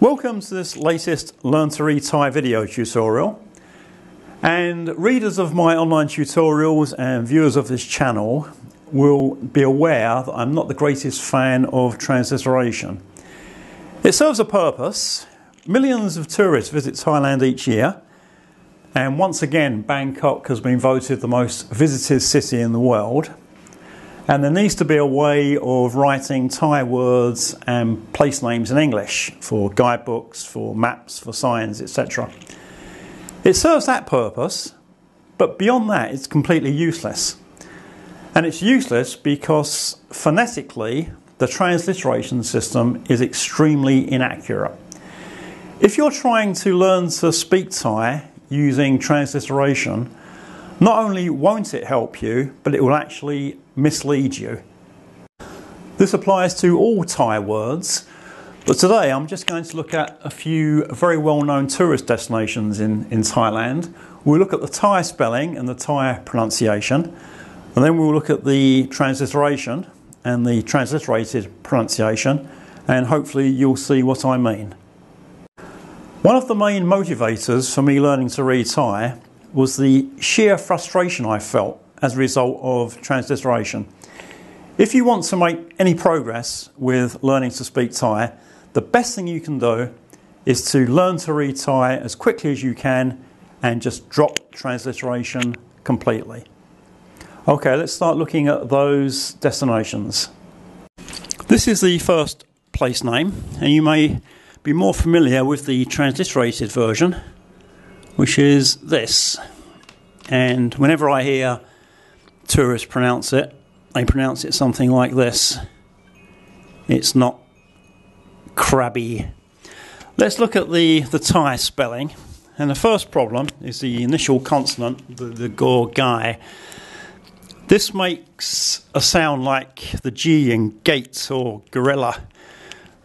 Welcome to this latest Learn to Read Thai video tutorial. And readers of my online tutorials and viewers of this channel will be aware that I'm not the greatest fan of transliteration. It serves a purpose. Millions of tourists visit Thailand each year, and once again Bangkok has been voted the most visited city in the world. And there needs to be a way of writing Thai words and place names in English for guidebooks, for maps, for signs, etc. It serves that purpose, but beyond that it's completely useless. And it's useless because phonetically the transliteration system is extremely inaccurate. If you're trying to learn to speak Thai using transliteration, not only won't it help you, but it will actually mislead you. This applies to all Thai words, but today I'm just going to look at a few very well-known tourist destinations in Thailand. We'll look at the Thai spelling and the Thai pronunciation, and then we'll look at the transliteration and the transliterated pronunciation, and hopefully you'll see what I mean. One of the main motivators for me learning to read Thai was the sheer frustration I felt as a result of transliteration. If you want to make any progress with learning to speak Thai, the best thing you can do is to learn to read Thai as quickly as you can and just drop transliteration completely. Okay, let's start looking at those destinations. This is the first place name, and you may be more familiar with the transliterated version, which is this. And whenever I hear tourists pronounce it, they pronounce it something like this. It's not crabby. Let's look at the Thai spelling. And the first problem is the initial consonant, the Go-gai. This makes a sound like the G in gate or gorilla.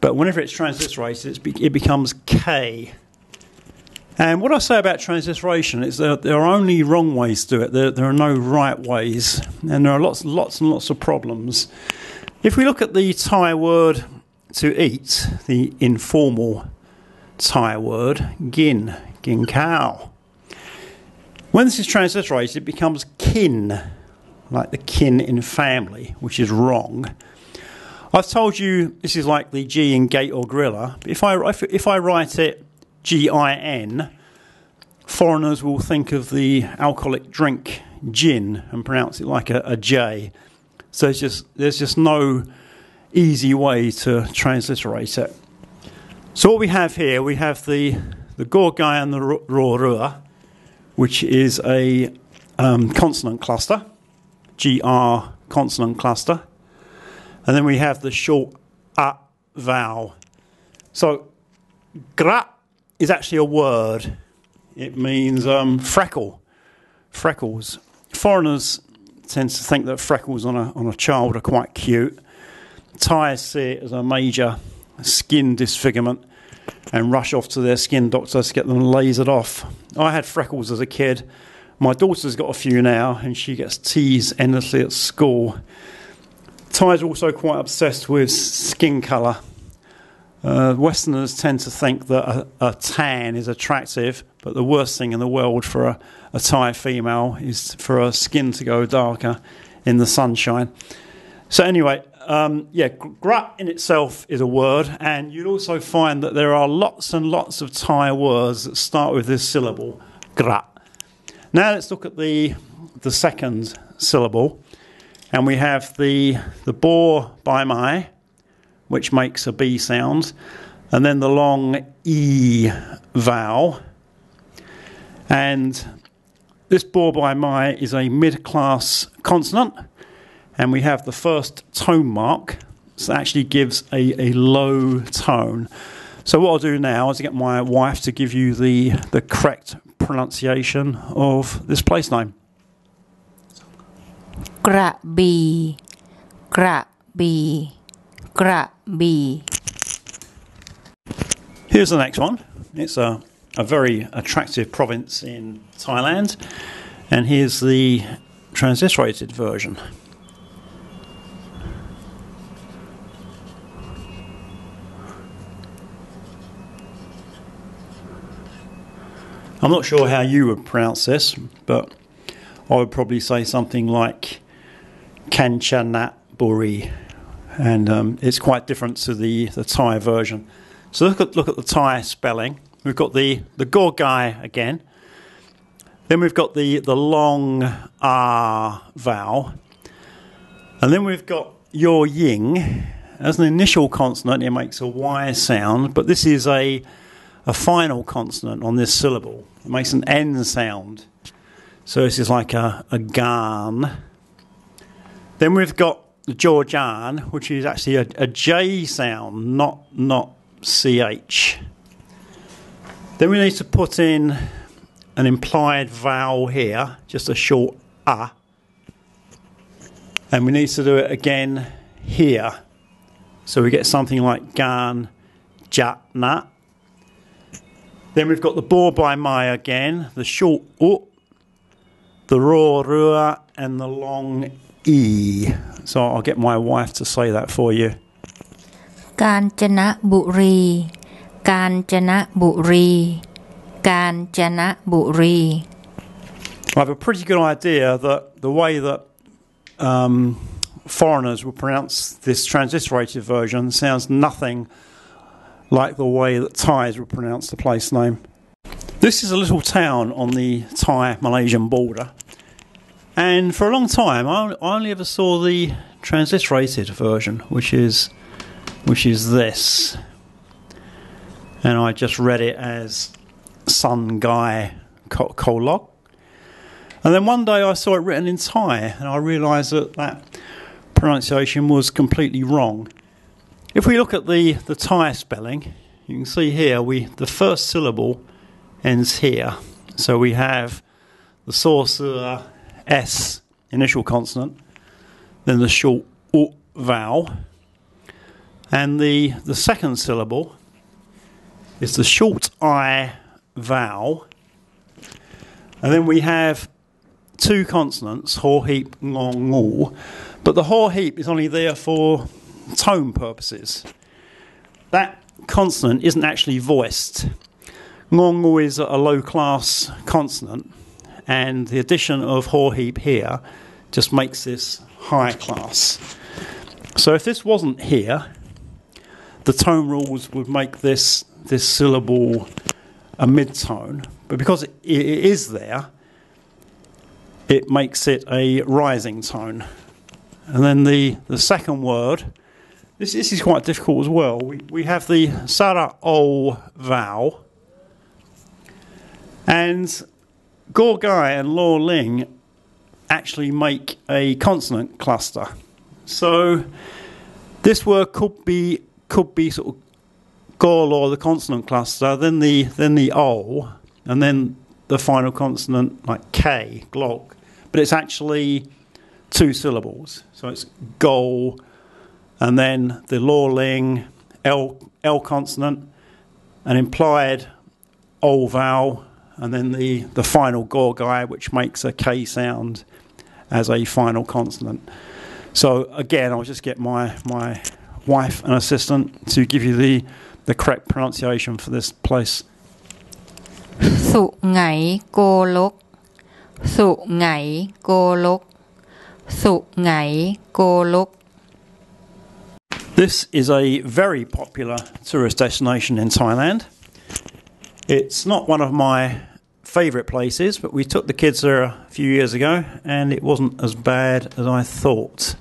But whenever it's transliterated, it becomes K. And what I say about transliteration is that there are only wrong ways to do it. There are no right ways, and there are lots and lots of problems. If we look at the Thai word to eat, the informal Thai word, gin cow. When this is transliterated, it becomes kin, like the kin in family, which is wrong. I've told you this is like the G in gate or gorilla. If I write it G-I-N, foreigners will think of the alcoholic drink gin and pronounce it like a J. So there's just no easy way to transliterate it. So what we have here, we have the Go-gai and the Ro-rua, which is a consonant cluster, GR consonant cluster. And then we have the short A vowel. So gra is actually a word. It means freckles. Foreigners tend to think that freckles on a child are quite cute. Thais see it as a major skin disfigurement and rush off to their skin doctor to get them lasered off. I had freckles as a kid. My daughter's got a few now, and she gets teased endlessly at school. Thais are also quite obsessed with skin colour. Westerners tend to think that a tan is attractive, but the worst thing in the world for a Thai female is for her skin to go darker in the sunshine. So anyway, grat in itself is a word, and you'll also find that there are lots and lots of Thai words that start with this syllable, grat. Now let's look at the second syllable, and we have the bo by mai, which makes a B sound, and then the long E vowel. And this bo by mai is a mid-class consonant, and we have the first tone mark, so that actually gives a low tone. So what I'll do now is get my wife to give you the correct pronunciation of this place name. Krabi, Krabi, Krabi. Here's the next one. It's a very attractive province in Thailand, and here's the transliterated version. I'm not sure how you would pronounce this, but I would probably say something like Kanchanaburi, and it's quite different to the Thai version. So look at the Thai spelling. We've got the Gorgai again. Then we've got the long R vowel. And then we've got your ying. As an initial consonant, it makes a Y sound, but this is a final consonant on this syllable. It makes an N sound. So this is like a gan. Then we've got the Georgian, which is actually a J sound, not CH. Then we need to put in an implied vowel here, just a short A. And we need to do it again here. So we get something like gan, jatna. Then we've got the bo by mai again, the short U, the raw rua, and the long E. So I'll get my wife to say that for you. Kanchanaburi, Kanchanaburi, Kanchanaburi. I have a pretty good idea that the way that foreigners will pronounce this transliterated version sounds nothing like the way that Thais will pronounce the place name. This is a little town on the Thai-Malaysian border, and for a long time I only ever saw the transliterated version, which is this, and I just read it as Sun Gai Kolok. And then one day I saw it written in Thai, and I realised that pronunciation was completely wrong. If we look at the Thai spelling, you can see here the first syllable ends here. So we have the source S initial consonant, then the short U vowel, and the second syllable is the short I vowel, and then we have two consonants, hor heap, ngong ngu, but the hor heap is only there for tone purposes. That consonant isn't actually voiced. Ngong ngu is a low class consonant, and the addition of hor heap here just makes this high class. So if this wasn't here, the tone rules would make this syllable a mid-tone, but because it is there, it makes it a rising tone. And then the second word, this is quite difficult as well. We have the Sara O vowel, and Gorgai and Law Ling actually make a consonant cluster. So this word could be sort of Gol or the consonant cluster, then the O, and then the final consonant like K, glog. But it's actually two syllables. So it's Gol, and then the Law Ling, L consonant, an implied O vowel, and then the final Gorgai, which makes a K sound as a final consonant. So again, I'll just get my wife and assistant to give you the correct pronunciation for this place. Su ngai golok, su ngai golok, su ngai golok. This is a very popular tourist destination in Thailand. It's not one of my favourite places, but we took the kids there a few years ago and it wasn't as bad as I thought.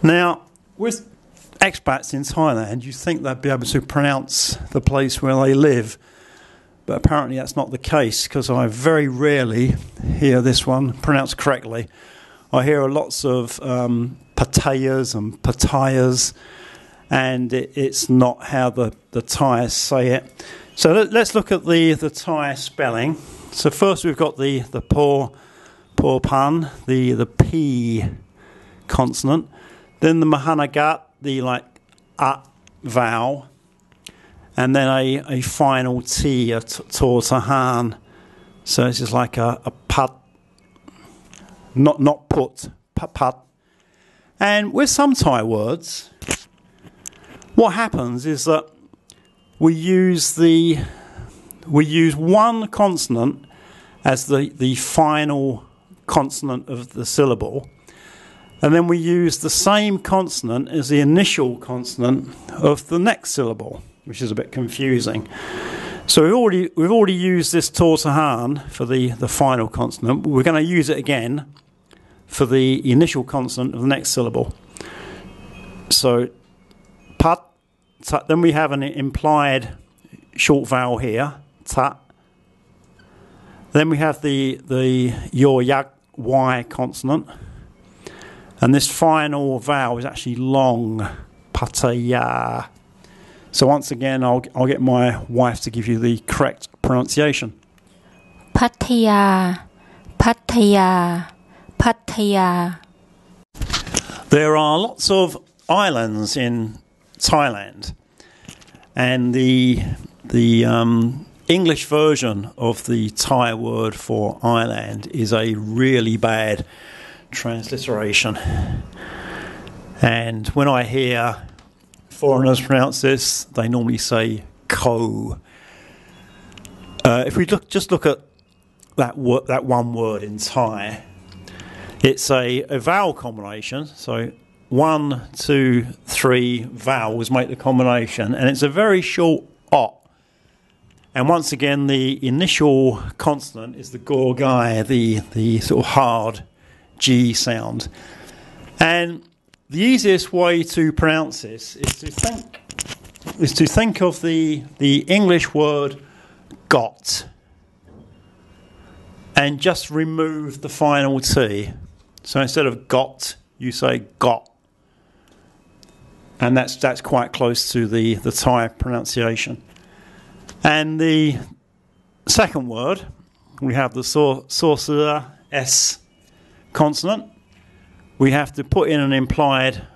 Now, with expats in Thailand, you'd think they'd be able to pronounce the place where they live, but apparently that's not the case, because I very rarely hear this one pronounced correctly. I hear lots of Pattayas and Pattayas, and it's not how the Thais say it. So let's look at the Thai spelling. So first we've got the por pan, the P consonant, then the Mahanagat, the like A vowel, and then a final T, a Tor Tahan. So this is like a put, not put, put. And with some Thai words, what happens is that we use we use one consonant as the final consonant of the syllable, and then we use the same consonant as the initial consonant of the next syllable, which is a bit confusing. So we've already used this tortahan for the final consonant. We're going to use it again for the initial consonant of the next syllable. So pat, ta, then we have an implied short vowel here, ta. Then we have the yor yak y consonant, and this final vowel is actually long, pataya. So once again, I'll get my wife to give you the correct pronunciation. พัทยาพัทยาพัทยา There are lots of islands in Thailand, and the English version of the Thai word for island is a really bad transliteration. And when I hear foreigners pronounce this, they normally say ko. If we just look at that one word in Thai, it's a vowel combination. So 1, 2, 3 vowels make the combination, and it's a very short ot. And once again, the initial consonant is the gorgai, the sort of hard G sound. And the easiest way to pronounce this is to think of the English word got and just remove the final T. So instead of got, you say got. And that's quite close to the Thai pronunciation. And the second word, we have the sorcerer S consonant. We have to put in an implied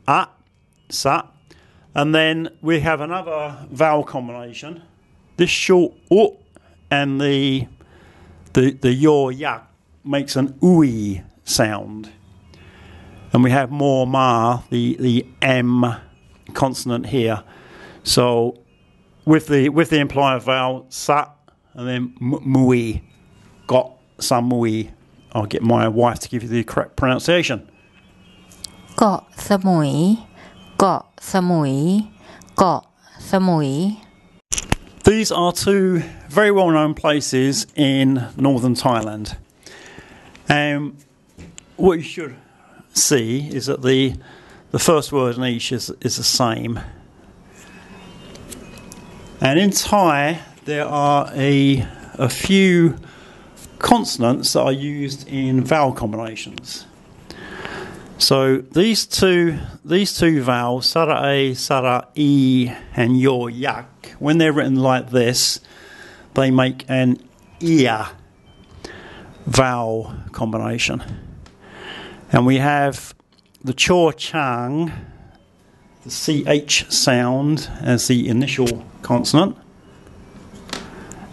a, sa, and then we have another vowel combination. This short u and the yor yak makes an ui sound. And we have more ma, the M consonant here. So with the implied vowel sa, and then mui, got some mui. I'll get my wife to give you the correct pronunciation. เกาะสมุยเกาะสมุยเกาะสมุย These are two very well-known places in northern Thailand. What you should see is that the first word in each is the same. And in Thai, there are a few consonants that are used in vowel combinations. So these two vowels, sara a, sara e, and yor yak, when they're written like this, they make an ia vowel combination. And we have the chor chang, the ch sound as the initial consonant,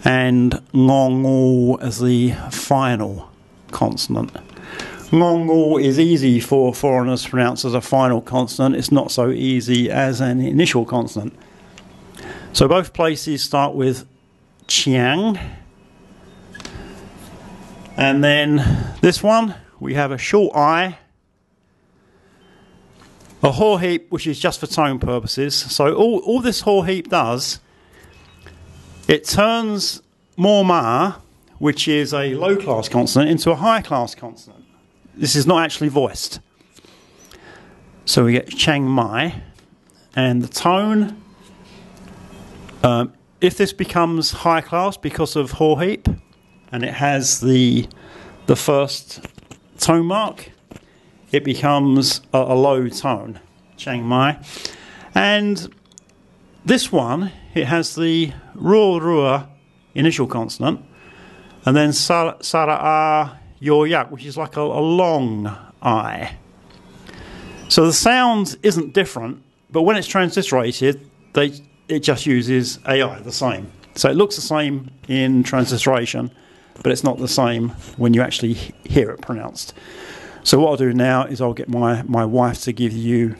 and ngongu as the final consonant. Ngongu is easy for foreigners to pronounce as a final consonant. It's not so easy as an initial consonant. So both places start with chiang. And then this one, we have a short I, a hoar heap, which is just for tone purposes. So all this hoar heap does, it turns more ma, which is a low class consonant, into a high class consonant. This is not actually voiced. So we get Chiang Mai, and the tone, if this becomes high class because of hoar heap, and it has the first tone mark, it becomes a low tone, Chiang Mai. And this one, it has the rua initial consonant, and then sara yor yak, which is like a long I. So the sound isn't different, but when it's transliterated, it just uses AI, the same. So it looks the same in transliteration, but it's not the same when you actually hear it pronounced. So what I'll do now is I'll get my wife to give you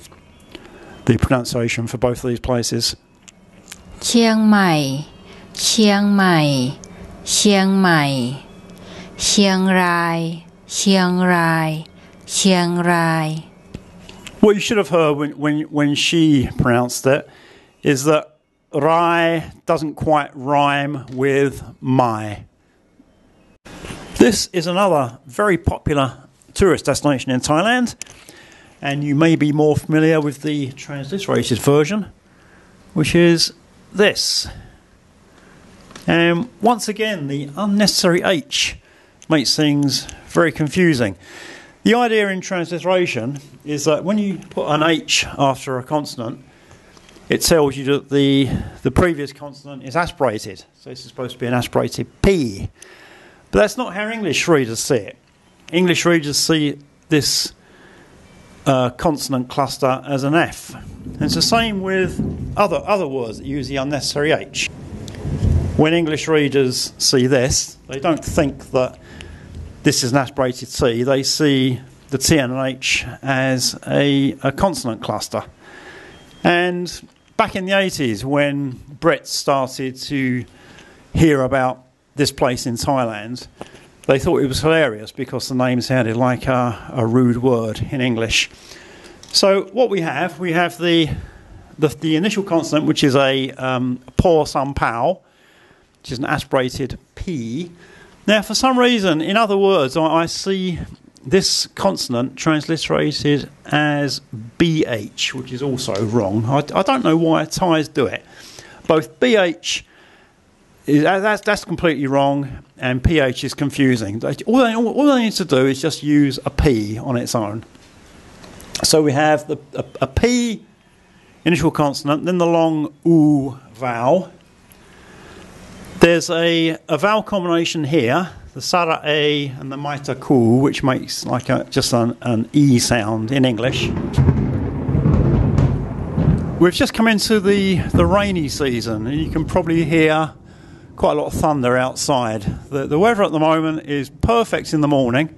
the pronunciation for both of these places. เชียงใหม่ เชียงใหม่เชียงใหม่เชียงรายเชียงรายเชียงราย What you should have heard when she pronounced it is that Rai doesn't quite rhyme with my. This is another very popular tourist destination in Thailand, and you may be more familiar with the transliterated version, which is this. And once again, the unnecessary H makes things very confusing. The idea in transliteration is that when you put an H after a consonant, it tells you that the previous consonant is aspirated. So this is supposed to be an aspirated P. But that's not how English readers see it. English readers see this consonant cluster as an F. And it's the same with other words that use the unnecessary H. When English readers see this, they don't think that this is an aspirated T. They see the T and an H as a consonant cluster. And back in the 80s, when Brits started to hear about this place in Thailand, they thought it was hilarious because the name sounded like a rude word in English. So what we have the initial consonant, which is a por sam pao, which is an aspirated P. Now, for some reason, in other words, I see this consonant transliterated as BH, which is also wrong. I don't know why Thais do it. Both BH, that's completely wrong, and PH is confusing. All they need to do is just use a P on its own. So we have a P initial consonant, then the long U vowel. There's a vowel combination here, the Sara A and the Maita Ku, which makes like just an E sound in English. We've just come into the rainy season, and you can probably hear quite a lot of thunder outside. The weather at the moment is perfect in the morning.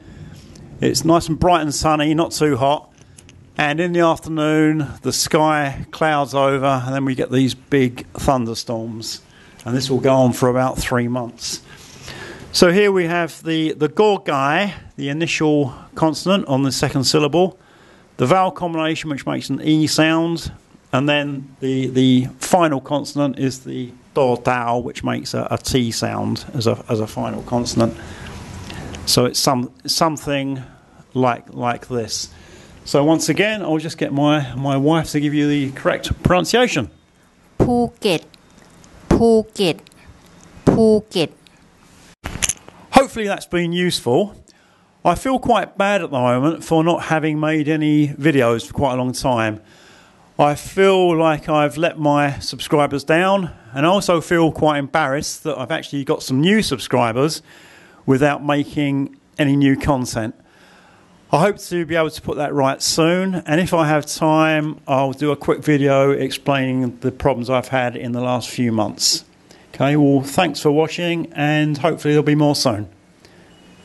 It's nice and bright and sunny, not too hot. And in the afternoon, the sky clouds over, and then we get these big thunderstorms. And this will go on for about 3 months. So here we have the gorgai, the initial consonant on the second syllable, the vowel combination which makes an E sound, and then the final consonant is the do dao, which makes a T sound as a final consonant. So it's something like this. So once again, I'll just get my wife to give you the correct pronunciation. Phuket Phuket Phuket. Hopefully that's been useful. I feel quite bad at the moment for not having made any videos for quite a long time. I feel like I've let my subscribers down, and I also feel quite embarrassed that I've actually got some new subscribers without making any new content. I hope to be able to put that right soon, and if I have time, I'll do a quick video explaining the problems I've had in the last few months. Okay, well, thanks for watching, and hopefully there'll be more soon.